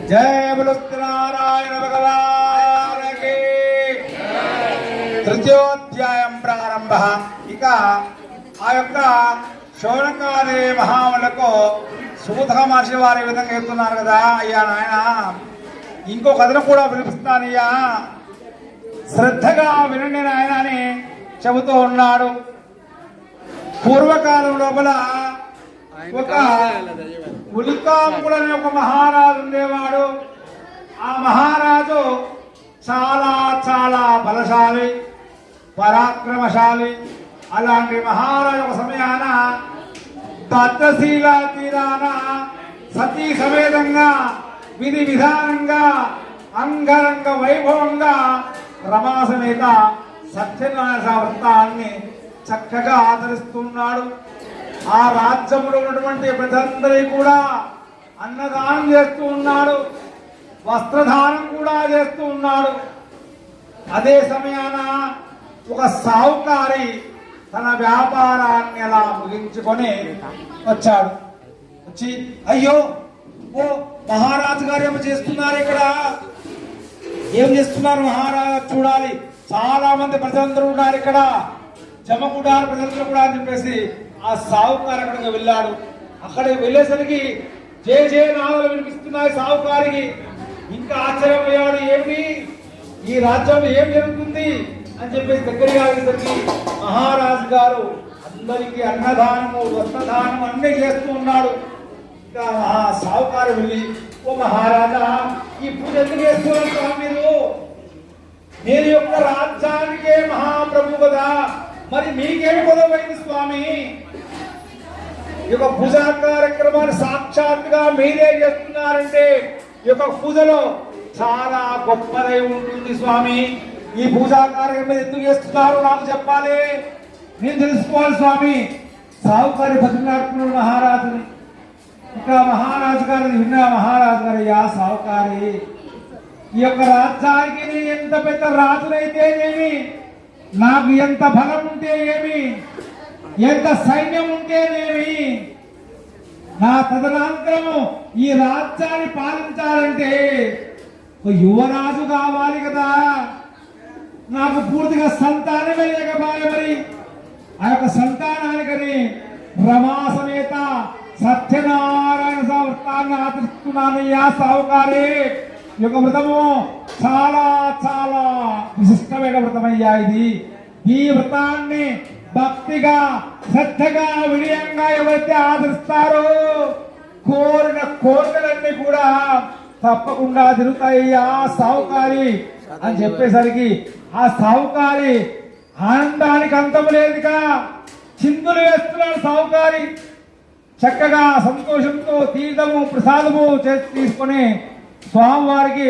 जय बोलो नारायण भगवान की। తృతీయోధ్యాయం ప్రారంభ। ఇక ఆ యొక్క శౌనకాది మహాములకు సూత మహర్షి వారి విధంగా చెప్తున్నారు కదా, అయ్యా నాయన ఇంకో కథను కూడా పిలిపిస్తానయ్యా, శ్రద్ధగా వినండి నాయన అని చెబుతూ ఉన్నాడు. పూర్వకాలం లోపల ఒక ఉల్కాంకుడు అనే ఒక మహారాజు ఉండేవాడు. ఆ మహారాజు చాలా చాలా బలశాలి, పరాక్రమశాలి. అలాంటి మహారాజు ఒక సమయాన భద్రశీల తీరాన సతీ సమేతంగా విధి విధానంగా అంగరంగ వైభవంగా రమా సమేత సత్యనారాయణ వ్రతాన్ని చక్కగా ఆచరిస్తున్నాడు. ఆ రాజ్యంలో ఉన్నటువంటి ప్రజలందరికీ కూడా అన్నదానం చేస్తూ ఉన్నాడు, వస్త్రదానం కూడా చేస్తూ ఉన్నాడు. అదే సమయాన ఒక సావుకారి తన వ్యాపారాన్ని అలా ముగించుకొని వచ్చాడు. వచ్చి, అయ్యో ఓ మహారాజు గారు ఏమో చేస్తున్నారు, ఇక్కడ ఏం చేస్తున్నారు మహారాజు చూడాలి, చాలా మంది ప్రజలందరూ ఉన్నారు, ఇక్కడ జమకుడారు ప్రజలందరూ కూడా అని చెప్పేసి ఆ సావుకారు అక్కడికి వెళ్ళాడు. అక్కడికి వెళ్ళేసరికి జయ జయ నాదాలు వినిపిస్తున్నాయి సావుకారికి. ఇంకా ఆశ్చర్యపోయాడు, ఏమిటి ఈ రాజ్యంలో ఏం జరుగుతుంది అని చెప్పేసి దగ్గరగా వెళ్ళేసరికి మహారాజు గారు అందరికీ అన్నదానము వస్త్రదానము అన్నీ చేస్తూ ఉన్నాడు. ఇంకా ఆ సావుకారు వెళ్ళి, ఓ మహారాజా ఈ పూజ ఎందుకు చేస్తున్నారు స్వామి, మీరు యొక్క రాజ్యానికే మహాప్రభు కదా, మరి మీకేమి గొడవైంది స్వామి, ఈ యొక్క పూజా కార్యక్రమాన్ని సాక్షాత్తుగా మీరే చేస్తున్నారంటే ఈ యొక్క పూజలో చాలా గొప్పదై ఉంటుంది స్వామి. ఈ పూజా కార్యక్రమం ఎందుకు చేస్తున్నారు నాకు చెప్పాలి, నేను తెలుసుకోవాలి స్వామి. సావుకారి బతిలాడుతున్నాడు మహారాజుని. ఇక మహారాజు గారు విన్న మహారాజు గారు, యా సావుకారి, ఈ యొక్క రాజ్యానికి నేను ఎంత పెద్ద రాజునైతేనేమి, నాకు ఎంత బలం ఉంటే ఏమి, ఎంత సైన్యం ఉంటేనేమి, నా తదనంతరము ఈ రాజ్యాన్ని పాలించాలంటే యువరాజు కావాలి కదా, నాకు పూర్తిగా సంతానమే లేకపోయే, మరి ఆ యొక్క సంతానానికని రమా సమేత సత్యనారాయణ వ్రతాన్ని ఆచరిస్తున్నానయ్యా సావుకారి. ఈ యొక్క వ్రతము చాలా చాలా విశిష్టమైన వ్రతమయ్యా ఇది. ఈ వ్రతాన్ని భక్తిగా శ్రద్ధగా వినయంగా ఎవరైతే ఆదరిస్తారో కోరిన కోరికలన్నీ కూడా తప్పకుండా తిరుగుతాయ్యా సావుకారి అని చెప్పేసరికి ఆ సావుకారి ఆనందానికి అంతము లేదుగా చిందులు వేస్తున్నాడు సావుకారి. చక్కగా సంతోషంతో తీర్థము ప్రసాదము తీసుకొని స్వామివారికి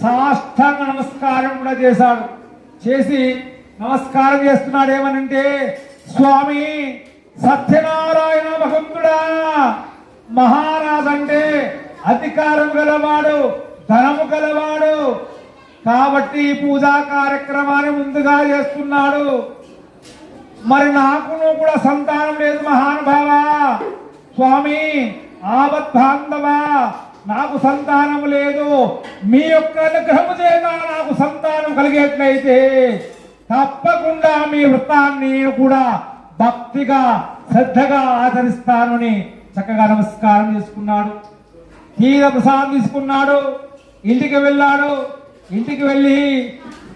సాష్టాంగ నమస్కారం కూడా చేశాడు. చేసి నమస్కారం చేస్తున్నాడు. ఏమనంటే, స్వామి సత్యనారాయణ భగవంతుడా, మహారాజు అంటే అధికారం గలవాడు, ధనము గలవాడు కాబట్టి పూజా కార్యక్రమాన్ని ముందుగా చేస్తున్నాడు. మరి నాకును కూడా సంతానం లేదు మహానుభావ, స్వామి ఆపద్బాంధవ, నాకు సంతానం లేదు, మీ యొక్క అనుగ్రహము చేత నాకు సంతానం కలిగేట్లయితే తప్పకుండా మీ వృత్తాన్ని కూడా భక్తిగా శ్రద్ధగా ఆచరిస్తానని చక్కగా నమస్కారం చేసుకున్నాడు. తీర ప్రసాదం తీసుకున్నాడు. ఇంటికి వెళ్ళాడు. ఇంటికి వెళ్ళి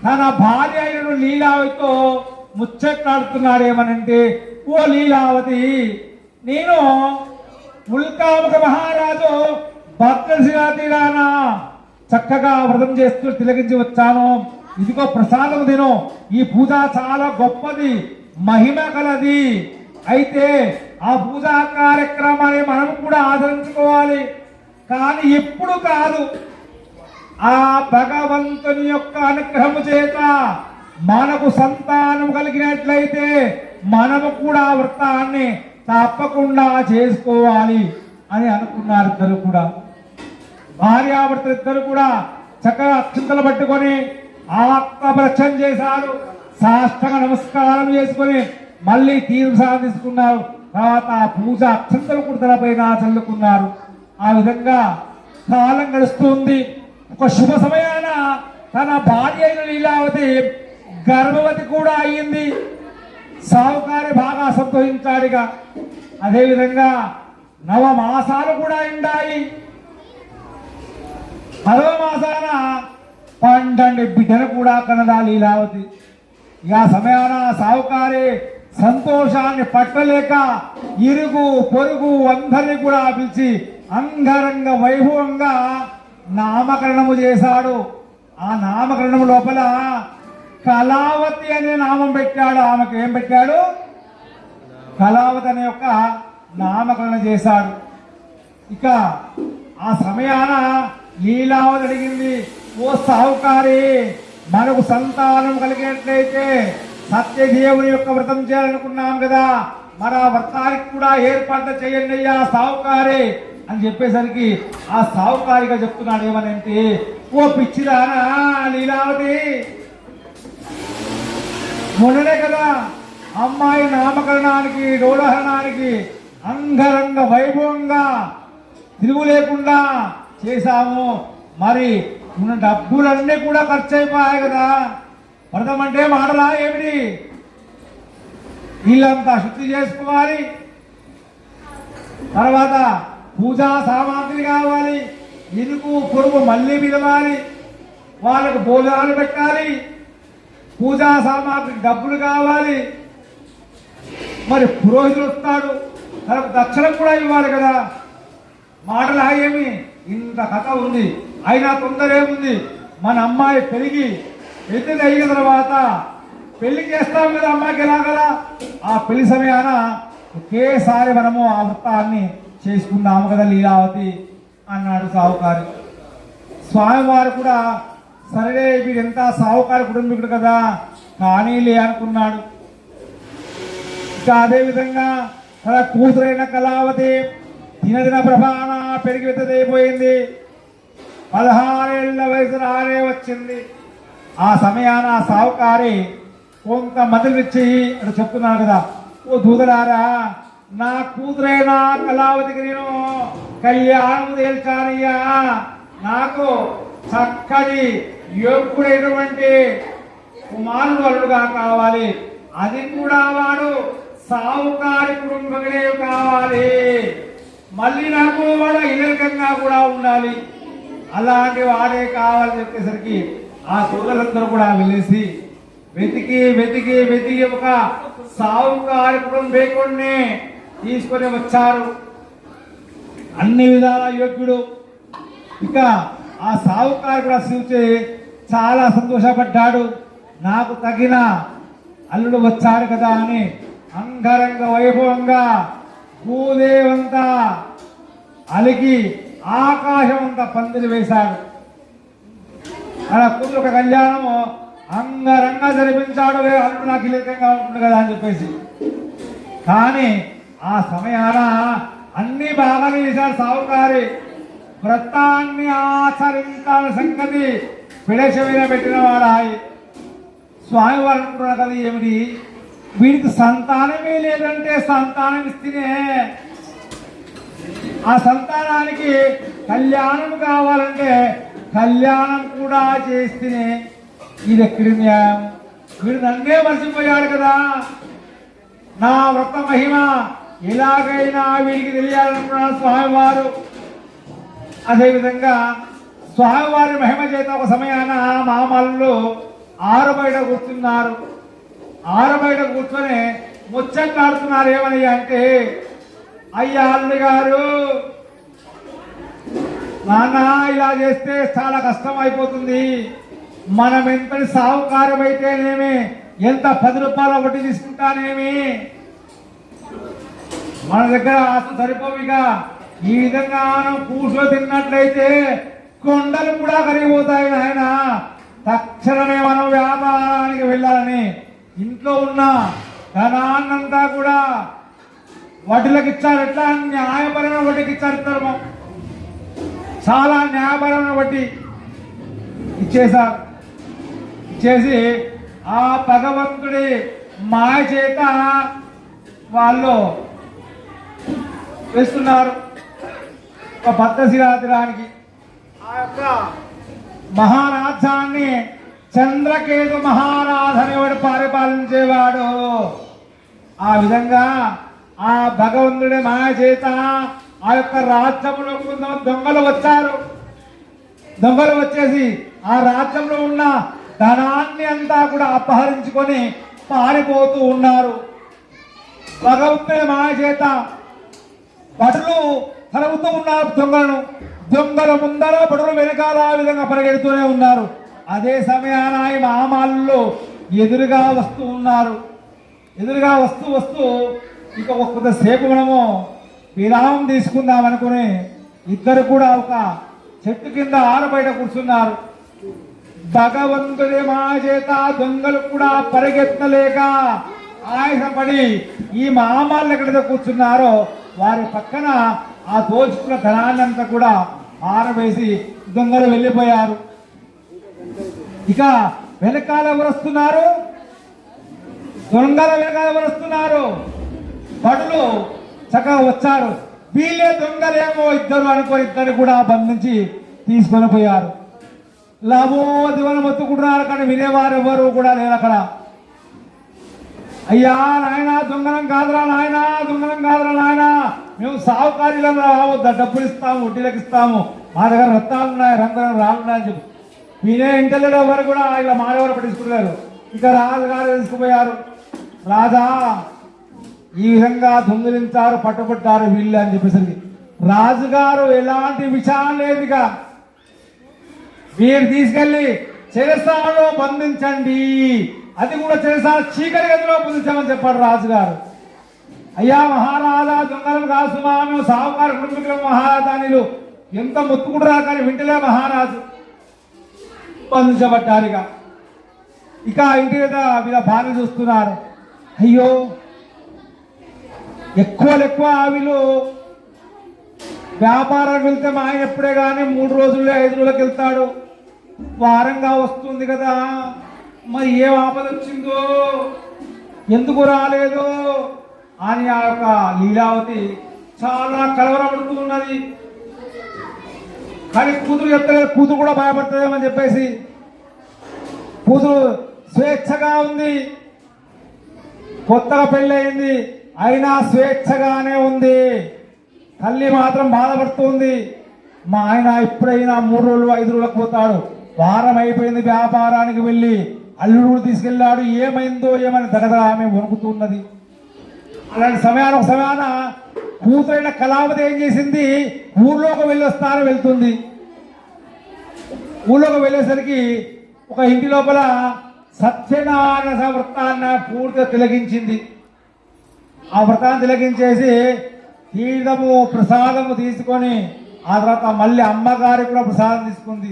తన భార్య అయిన లీలావతితో ముచ్చట్లాడుతున్నాడు. ఏమనంటే, ఓ లీలావతి, నేను ఉల్కాముఖ మహారాజు భద్రశిలా తీరాన చక్కగా వ్రతం చేస్తూ తిలకించి వచ్చాను. ఇదిగో ప్రసాదం తిను. ఈ పూజ చాలా గొప్పది, మహిమ కలది. అయితే ఆ పూజా కార్యక్రమాన్ని మనం కూడా ఆచరించుకోవాలి. కానీ ఎప్పుడు కాదు, ఆ భగవంతుని యొక్క అనుగ్రహము చేత మనకు సంతానం కలిగినట్లయితే మనము కూడా వ్రతాన్ని తప్పకుండా చేసుకోవాలి అని అనుకున్నారు. ఇద్దరు కూడా భార్యాభర్తలు ఇద్దరు కూడా చక్కగా అక్షంతలు పట్టుకొని ఆత్మప్రక్షణ చేశారు. సాష్టాంగ నమస్కారం చేసుకొని మళ్ళీ తీర్థం తీసుకున్నారు. తర్వాత ఆ పూజ అక్షంతలు కూడా తలపైన చల్లుకున్నారు. ఆ విధంగా కాలం గడుస్తుంది. ఒక శుభ సమయాన తన భార్య అయిన లీలావతి గర్భవతి కూడా అయ్యింది. సావుకారి బాగా సంతోషించాడుగా. అదేవిధంగా 9 మాసాలు కూడా ఎండాయి. 10వ మాసాన 12 బిడ్డలు కూడా కనదా లీలావతి. ఇక సమయాన సావుకారి సంతోషాన్ని పట్టలేక ఇరుగు పొరుగు అందరినీ కూడా పిలిచి అంగరంగ వైభవంగా నామకరణము చేశాడు. ఆ నామకరణం లోపల కళావతి అనే నామం పెట్టాడు. ఆమెకు ఏం పెట్టాడు? కళావతి అనే యొక్క నామకరణం చేశాడు. ఇక ఆ సమయాన లీలావతి అడిగింది, ఓ సావుకారి, మనకు సంతానం కలిగేట్లయితే సత్యదేవుని యొక్క వ్రతం చేయాలనుకున్నాం కదా, మరి ఆ వ్రతానికి కూడా ఏర్పాటు చేయండి అయ్యా సావుకారి అని చెప్పేసరికి ఆ సావుకారిగా చెప్తున్నాడు ఏమనంటే, ఓ పిచ్చిదానా లీలావతి, మొన్ననే కదా అమ్మాయి నామకరణానికి డోలహరణానికి అంగరంగ వైభవంగా తిరుగు లేకుండా చేశాము. మరి ఉన్న డబ్బులన్నీ కూడా ఖర్చు అయిపోయాయి కదా. వ్రతం అంటే మాటలా ఏమిటి? వీళ్ళంతా శుద్ధి చేసుకోవాలి, తర్వాత పూజా సామాగ్రి కావాలి, ఇరుకు పొరుగు మళ్ళీ పిలవాలి, వాళ్ళకు భోజనాలు పెట్టాలి, పూజా సామాగ్రి డబ్బులు కావాలి, మరి పురోహితుడు వస్తాడు, తనకు దక్షిణం కూడా ఇవ్వాలి కదా. మాటలు ఏమి ఇంత కథ ఉంది. అయినా తొందర ఏముంది, మన అమ్మాయి పెరిగి పెళ్లి అయిన తర్వాత పెళ్లి చేస్తాం కదా అమ్మాయికి ఎలాగలా. ఆ పెళ్లి సమయాన ఒకేసారి మనము ఆ వృత్తాన్ని చేసుకున్నాము కదా లీలావతి అన్నాడు సావుకారి. స్వామివారు కూడా సరే వీడెంత సావుకారి కుటుంబీకుడు కదా కానీలే అనుకున్నాడు. ఇంకా అదేవిధంగా తన కూతురైన కళావతి దినదిన ప్రభాన పెరిగి వెతదైపోయింది. 16 ఏళ్ల వయసు రానే వచ్చింది. ఆ సమయాన సావుకారి కొంత మదిలిచ్చి అటు చెప్తున్నాను కదా, ఓ దూదలారా, నా కూతురైన కళావతికి నేను కళ్యాణం తేల్చానయ్యా. నాకు చక్కని యోగ్యుడైనటువంటి కుమారుడు అల్లుడుగా కావాలి, అది కూడా వాడు సావుకారి కుటుంబమే కావాలి, మళ్ళీ నాకు వాడు ఇలకంగా కూడా ఉండాలి, అలాంటి వాడే కావాలని చెప్పేసరికి ఆ సోదరులందరూ కూడా వెళ్ళేసి వెతికి వెతికి వెతికి ఒక సావుకారి కుటుంబేకుడిని తీసుకొని వచ్చారు. అన్ని విధాల యోగ్యుడు. ఇక ఆ సావుకారి కూడా చూసి చాలా సంతోషపడ్డాడు. నాకు తగిన అల్లుడు వచ్చాడు కదా అని అంగరంగ వైభవంగా భూదేవంతా అలికి ఆకాశం అంతా పందిరి వేశాడు. అలా కూతురు ఒక కళ్యాణము అంగరంగా జరిపించాడు. అల్లుడు నాకు ఇలకంగా ఉంటుంది కదా అని చెప్పేసి. కానీ ఆ సమయాన అన్ని బాగానే చేశాడు సావుకారి. వ్రతాన్ని ఆచరించాలని సంగతి పిడచమైన పెట్టిన వాడాయి. స్వామివారు అనుకుంటున్నారు కదా, ఏమిటి వీడికి సంతానమే లేదంటే సంతానం ఇస్తేనే ఆ సంతానానికి కళ్యాణం కావాలంటే కళ్యాణం కూడా చేస్తేనే ఇది ఎక్కడి న్యాయం? వీడు నన్నే మర్చిపోయాడు కదా. నా వ్రత మహిమ ఎలాగైనా వీడికి తెలియాలనుకున్నాడు స్వామివారు. అదేవిధంగా స్వామివారి మహిమ చేత ఒక సమయాన మామల్లు ఆరు బయట కూర్చున్నారు. ఆరు బయట కూర్చొని ముచ్చట్లాడుతున్నారు. ఏమని అంటే, అయ్యా అల్లుడు గారు, నాన్న ఇలా చేస్తే చాలా కష్టం అయిపోతుంది. మనం ఎంతటి సావుకారం అయితేనేమి, ఎంత 10 రూపాయల వడ్డీ తీసుకుంటానేమి, మన దగ్గర ఆస్తి సరిపోవిగా. ఈ విధంగా మనం కూర్చో తిన్నట్లయితే కొండలు కూడా కరిగిపోతాయి నాయన. తక్షణమే మనం వ్యాపారానికి వెళ్ళాలని ఇంట్లో ఉన్న ధనాన్నంతా కూడా వడ్డీలకు ఇచ్చారు. ఎట్లా న్యాయపరమైన వడ్డీకి ఇచ్చారు. చాలా న్యాయపరమైన వడ్డీ ఇచ్చేశారు. ఇచ్చేసి ఆ భగవంతుడి మాయ చేత వాళ్ళు వేస్తున్నారు ఒక భద్రశిలాతిరానికి. ఆ యొక్క మహారాజ్యాన్ని చంద్రకేతు మహారాజు అనేవాడు పరిపాలించేవాడు. ఆ విధంగా ఆ భగవంతుడి మాయ చేత ఆ యొక్క రాజ్యంలో దొంగలు వచ్చారు. దొంగలు వచ్చేసి ఆ రాజ్యంలో ఉన్న ధనాన్ని అంతా కూడా అపహరించుకొని పారిపోతూ ఉన్నారు. భగవంతుడి మాయ చేత భటులు తరుగుతూ ఉన్నారు దొంగలను. దొంగల ముందర భటులు వెనకాల ఆ విధంగా పరిగెడుతూనే ఉన్నారు. అదే సమయాన ఈ మహామాలు ఎదురుగా వస్తూ ఉన్నారు. ఎదురుగా వస్తూ వస్తూ ఇక కొంతసేపు మనము విరామం తీసుకుందాం అనుకుని ఇద్దరు కూడా ఒక చెట్టు కింద ఆరబయట కూర్చున్నారు. భగవంతుడి మా చేత దొంగలు కూడా పరిగెత్తలేక ఆయాసపడి ఈ మహామాలు ఎక్కడైతే కూర్చున్నారో వారి పక్కన ఆ దోచుకున్న ధనాన్ని అంతా కూడా ఆరవేసి దొంగలు వెళ్ళిపోయారు. ఇక వెనకాల ఎవరు వస్తున్నారు? దొంగల వెనకాల ఎవరు వస్తున్నారు? భటులు చక్కగా వచ్చారు. వీళ్ళే దొంగలేమో ఇద్దరు అనుకొని ఇద్దరు కూడా బంధించి తీసుకొని పోయారు. లాభో దివనం మొత్తుకుంటున్నారు కానీ వినేవారు ఎవరు కూడా లేరు అక్కడ. అయ్యా నాయన దొంగలం కాదురా నాయన, దొంగలం కాదురా నాయన, మేము సావుకార్యం రావద్దా, డబ్బులు ఇస్తాము, వడ్డీలకు ఇస్తాము, మా దగ్గర రత్నాలు ఉన్నాయి, రంగులు రాళ్ళున్నాయని చెప్పి వినే ఇంటర్లో ఎవరు కూడా ఇలా మానవరు పట్టించుకున్నారు. ఇక రాజుగారు తీసుకుపోయారు. రాజా ఈ విధంగా దొంగిలించారు, పట్టుబట్టారు వీళ్ళు అని చెప్పేసరికి రాజుగారు ఎలాంటి విషయం లేదుగా మీరు తీసుకెళ్లి చెరసాలలో బంధించండి, అది కూడా చెరసాల చీకటి గదిలో బంధించామని చెప్పాడు రాజుగారు. అయ్యా మహారాజా దొంగలను కాసుమా, మేము సాహుకారు కుటుంబీకులు మహారాజానిలు ఎంత మొత్తుకుంటున్నా కానీ వింటలే మహారాజు. బంధించబడ్డారు. ఇక ఇంటి మీద వీళ్ళ భార్య చూస్తున్నారు. అయ్యో ఎక్కువ వీళ్ళు వ్యాపారానికి వెళ్తే మా ఆయన ఎప్పుడే కానీ 3 రోజుల్లో 5 రోజులకు వెళ్తాడు, వారంగా వస్తుంది కదా, మరి ఏం ఆపద వచ్చిందో, ఎందుకు రాలేదు అని ఆ యొక్క లీలావతి చాలా కలవరపడుతూ ఉన్నది. కానీ కూతురు చెప్తలేదు, కూతురు కూడా భయపడుతుందేమని చెప్పేసి కూతురు స్వేచ్ఛగా ఉంది, కొత్తగా పెళ్ళయింది, అయినా స్వేచ్ఛగానే ఉంది. తల్లి మాత్రం బాధపడుతుంది. మా ఆయన ఎప్పుడైనా 3 రోజులు 5 రోజులకు పోతాడు, వారం అయిపోయింది వ్యాపారానికి వెళ్ళి, అల్లుడు తీసుకెళ్ళాడు, ఏమైందో ఏమని దగదగా ఆమె వణుకుతున్నది. అలాంటి సమయాన కూతురైన కళావతి ఏం చేసింది, ఊళ్ళోకి వెళ్ళొస్తానని వెళ్తుంది. ఊళ్ళోకి వెళ్ళేసరికి ఒక ఇంటి లోపల సత్యనారాయణ వృత్తాన్ని పూర్తిగా తిలగించింది. ఆ వ్రతాన్ని తిలగించేసి తీర్థము ప్రసాదము తీసుకొని ఆ తర్వాత మళ్ళీ అమ్మగారికి కూడా ప్రసాదం తీసుకుంది,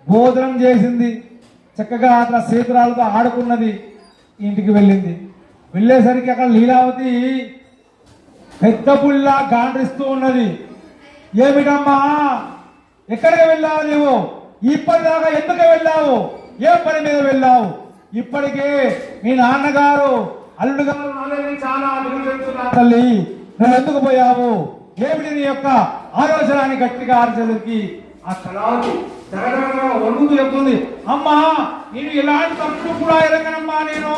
భోజనం చేసింది, చక్కగా అట్లా సేతురాలతో ఆడుకున్నది, ఇంటికి వెళ్ళింది. వెళ్ళేసరికి అక్కడ లీలావతి పెద్ద పుల్ల గాండ్రిస్తూ ఉన్నది. ఏమిటమ్మా ఎక్కడికి వెళ్ళావు నువ్వు, ఇప్పటిదాకా ఎందుకు వెళ్ళావు, ఏ పని మీద వెళ్ళావు, ఇప్పటికే మీ నాన్నగారు అల్లుడు గారు చాలా అభివృద్ధి తల్లి, నువ్వు ఎందుకు పోయావు, ఏమిటి నీ యొక్క ఆలోచన అని గట్టిగా ఆలోచనకి ఆ కళావతి వణుకుతూ చెప్తుంది. అమ్మా నేను ఎలాంటి తప్పు కూడా ఎరగనమ్మా, నేను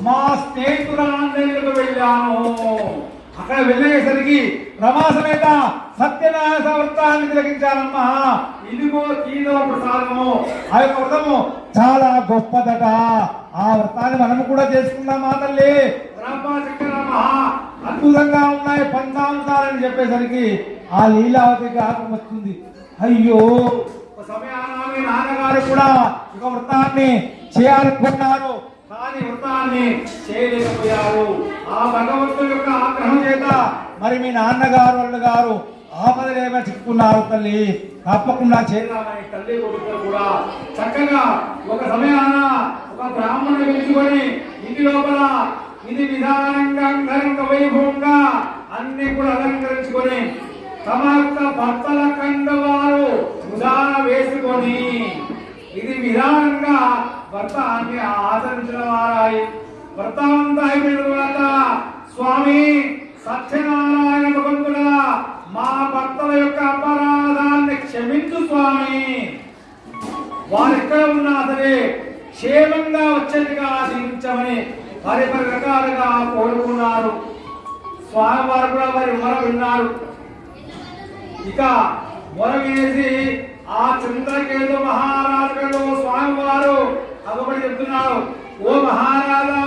మా స్నేహితురాలకు వెళ్ళాను, అక్కడ వెళ్ళేసరికి రమాసమేత సత్యనారాయణ వ్రతాన్ని తిలకించానమ్మా, ఇదిగో తీదో ప్రసాదము, ఆ యొక్క వ్రతము చాలా గొప్పదట, ఆ వ్రతాన్ని మనము కూడా చేసుకున్నామా తల్లి, అద్భుతంగా ఉన్నాయి పంచామృతాలని చెప్పేసరికి ఆ లీలావతికి ఆత్మ వస్తుంది. అయ్యో సమయాన మీ నాన్నగారు కూడా ఒక వ్రతాన్ని చేయాలనుకున్నారు, కానీ వృతాన్ని చేయలేకపోయారు. ఆ భగవంతుడి యొక్క ఆగ్రహం చేత మరి మీ నాన్నగారు అల్లు గారు ఆపదలేమో చిక్కుకున్నారు తల్లి, తప్పకుండా చేద్దామని తల్లి కొడుకులు కూడా చక్కగా ఒక సమయాన ఒక బ్రాహ్మణుని పిలుచుకొని ఇంటి లోపల ఇది విధానంగా అంగరంగ వైభవంగా అన్ని కూడా అలంకరించుకొని తమ యొక్క భర్తల కండ వారు ఉదాహరణ వేసుకొని ఇది విధానంగా భర్త అన్ని ఆచరించిన వారాయి. వ్రతాంతా అయిపోయిన తర్వాత స్వామి సత్యనారాయణ భగవంతుడా మా భర్తల యొక్క అపరాధాన్ని క్షమించు స్వామి, వారు ఎక్కడ ఉన్నా సరే క్షేమంగా వచ్చేట్టుగా దీవించమని పరిపరి రకాలుగా కోరుకున్నారు. స్వామివారు కూడా వారి మొర విన్నారు. ఇక మొర వేసి ఆ చంద్రకేతు మహారాజుతో స్వామివారు అగబడి చెప్తున్నారు, ఓ మహారాజా,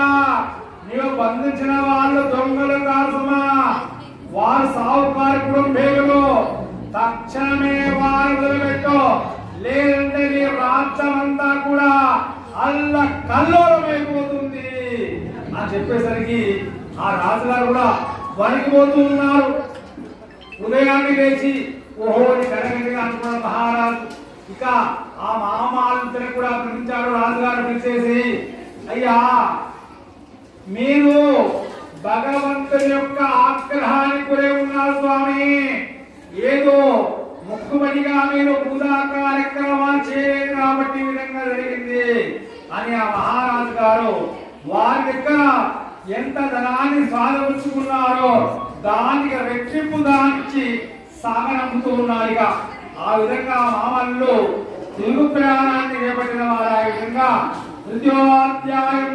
నీవు బంధించిన వాళ్ళు దొంగలు కాదు సుమా, వారు సావుకారు కుటుంబేయులు, తక్షణమే వారు వదిలిపెట్టు, లేదంటే నీ రాజ్యమంతా కూడా అల్ల కల్లోలమైపోతుంది అని చెప్పేసరికి ఆ రాజుగారు కూడా వణికిపోతూ ఉన్నారు. ఉదయాన్ని లేచి ఓహో కరగంటిగా అనుకున్న మహారాజు ఇక ఆ మామాలందరినీ కూడా పిలిచాడు. రాజుగారు పిలిచేసి, అయ్యా మీరు భగవంతుని యొక్క ఆగ్రహానికి గురై ఉన్నారు స్వామి, ఏదో ముక్కుబడిగా మీరు పూజా కార్యక్రమాలు చేయలేదు కాబట్టి ఈ విధంగా జరిగింది అని ఆ మహారాజు గారు వారి దగ్గర ఎంత ధనాన్ని సాధించుకున్నారో దానికి రెట్టింపు దానికి సాగనంపుతూ ఉన్నారు. ఇక ఆ విధంగా మామల్లు తెలుగు ప్రయాణాన్ని చేపట్టిన వారు ఆ విధంగా తృతీయోధ్యాయం